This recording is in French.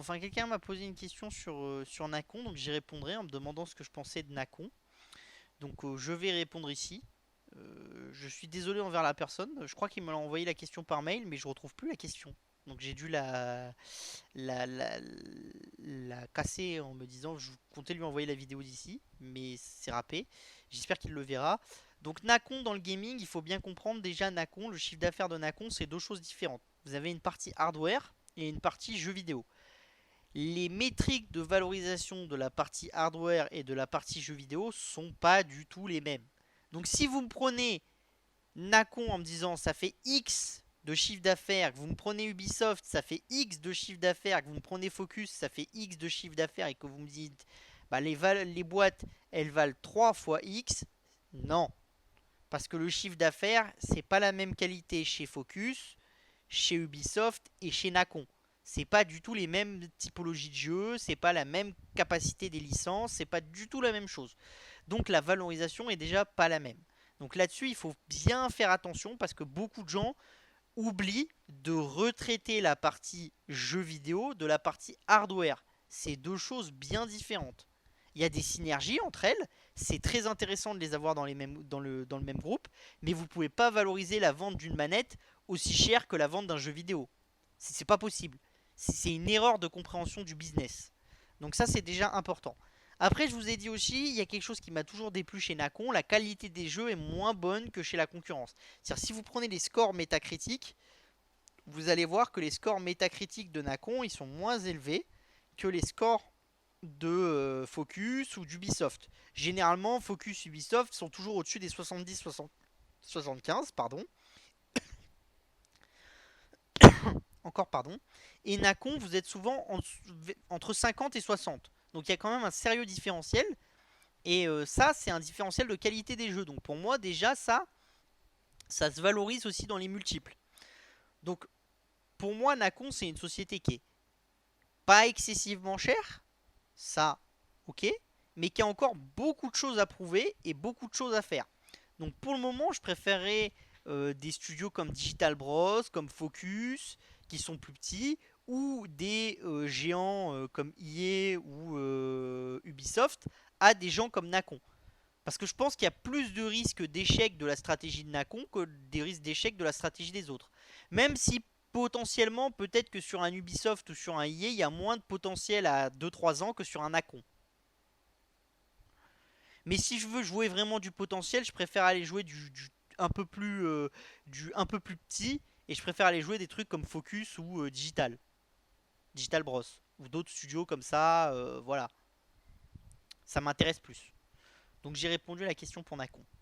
enfin quelqu'un m'a posé une question sur Nacon, donc j'y répondrai en me demandant ce que je pensais de Nacon. Donc je vais répondre ici. Je suis désolé envers la personne. Je crois qu'il m'a envoyé la question par mail, mais je retrouve plus la question. Donc j'ai dû la, la, la casser en me disant je comptais lui envoyer la vidéo d'ici, mais c'est râpé. J'espère qu'il le verra. Donc Nacon dans le gaming, il faut bien comprendre déjà Nacon, le chiffre d'affaires de Nacon, c'est deux choses différentes. Vous avez une partie hardware et une partie jeux vidéo. Les métriques de valorisation de la partie hardware et de la partie jeux vidéo sont pas du tout les mêmes. Donc si vous me prenez Nacon en me disant ça fait X de chiffre d'affaires, que vous me prenez Ubisoft, ça fait X de chiffre d'affaires, que vous me prenez Focus, ça fait X de chiffre d'affaires et que vous me dites bah, les boîtes elles valent 3 fois X, non. Parce que le chiffre d'affaires, c'est pas la même qualité chez Focus, chez Ubisoft et chez Nacon. C'est pas du tout les mêmes typologies de jeux, c'est pas la même capacité des licences, c'est pas du tout la même chose. Donc la valorisation est déjà pas la même. Donc là-dessus, il faut bien faire attention parce que beaucoup de gens oublient de retraiter la partie jeux vidéo de la partie hardware. C'est deux choses bien différentes. Il y a des synergies entre elles, c'est très intéressant de les avoir dans le même groupe, mais vous ne pouvez pas valoriser la vente d'une manette aussi cher que la vente d'un jeu vidéo. C'est pas possible. C'est une erreur de compréhension du business. Donc ça c'est déjà important. Après je vous ai dit aussi, il y a quelque chose qui m'a toujours déplu chez Nacon, la qualité des jeux est moins bonne que chez la concurrence. C'est-à-dire si vous prenez les scores métacritiques, vous allez voir que les scores métacritiques de Nacon ils sont moins élevés que les scores de Focus ou d'Ubisoft. Généralement, Focus Ubisoft sont toujours au-dessus des 70-75, pardon. Encore pardon. Et Nacon, vous êtes souvent entre 50 et 60. Donc il y a quand même un sérieux différentiel. Et ça, c'est un différentiel de qualité des jeux. Donc pour moi, déjà, ça se valorise aussi dans les multiples. Donc pour moi, Nacon, c'est une société qui est pas excessivement chère. Ça, ok. Mais qui a encore beaucoup de choses à prouver et beaucoup de choses à faire. Donc pour le moment, je préférerais des studios comme Digital Bros, comme Focus, qui sont plus petits, ou des géants comme EA ou Ubisoft, à des gens comme Nacon. Parce que je pense qu'il y a plus de risques d'échec de la stratégie de Nacon que des risques d'échec de la stratégie des autres. Même si potentiellement, peut-être que sur un Ubisoft ou sur un EA, il y a moins de potentiel à 2-3 ans que sur un Nacon. Mais si je veux jouer vraiment du potentiel, je préfère aller jouer un peu plus, du un peu plus petit. Et je préfère aller jouer des trucs comme Focus ou Digital Bros. Ou d'autres studios comme ça. Voilà. Ça m'intéresse plus. Donc j'ai répondu à la question pour Nacon.